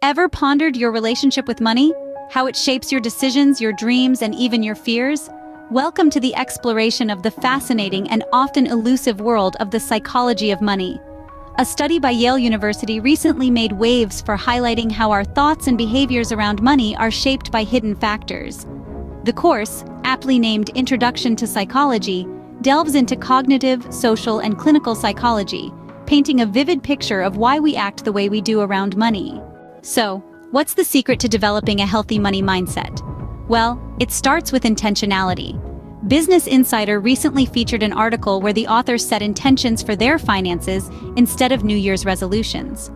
ever pondered your relationship with money? How it shapes your decisions, your dreams, and even your fears? Welcome to the exploration of the fascinating and often elusive world of the psychology of money. A study by Yale University recently made waves for highlighting how our thoughts and behaviors around money are shaped by hidden factors. The course, aptly named Introduction to Psychology, delves into cognitive, social, and clinical psychology, painting a vivid picture of why we act the way we do around money. So, what's the secret to developing a healthy money mindset? Well, it starts with intentionality. Business Insider recently featured an article where the authors set intentions for their finances instead of New Year's resolutions.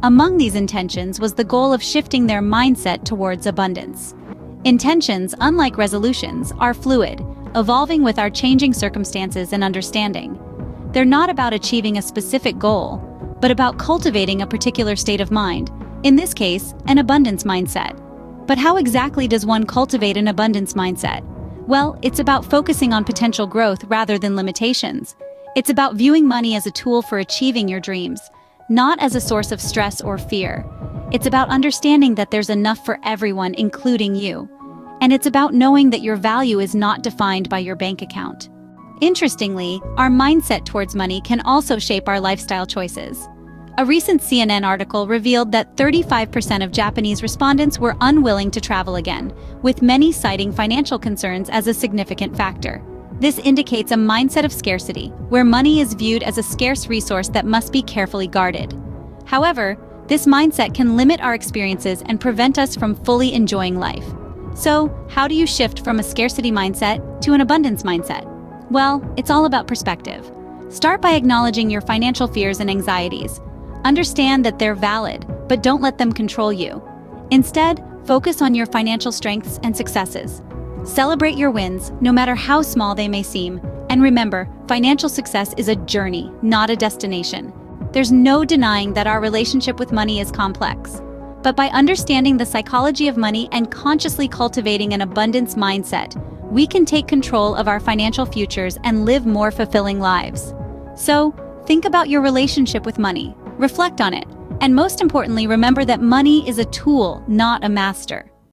Among these intentions was the goal of shifting their mindset towards abundance. Intentions, unlike resolutions, are fluid, evolving with our changing circumstances and understanding. They're not about achieving a specific goal, but about cultivating a particular state of mind, in this case, an abundance mindset. But how exactly does one cultivate an abundance mindset? Well, it's about focusing on potential growth rather than limitations. It's about viewing money as a tool for achieving your dreams, not as a source of stress or fear. It's about understanding that there's enough for everyone, including you. And it's about knowing that your value is not defined by your bank account. Interestingly, our mindset towards money can also shape our lifestyle choices. A recent CNN article revealed that 35% of Japanese respondents were unwilling to travel again, with many citing financial concerns as a significant factor. This indicates a mindset of scarcity, where money is viewed as a scarce resource that must be carefully guarded. However, this mindset can limit our experiences and prevent us from fully enjoying life. So, how do you shift from a scarcity mindset to an abundance mindset? Well, it's all about perspective. Start by acknowledging your financial fears and anxieties. Understand that they're valid, but don't let them control you. Instead, focus on your financial strengths and successes. Celebrate your wins, no matter how small they may seem. And remember, financial success is a journey, not a destination. There's no denying that our relationship with money is complex. But by understanding the psychology of money and consciously cultivating an abundance mindset, we can take control of our financial futures and live more fulfilling lives. So, think about your relationship with money, reflect on it, and most importantly, remember that money is a tool, not a master.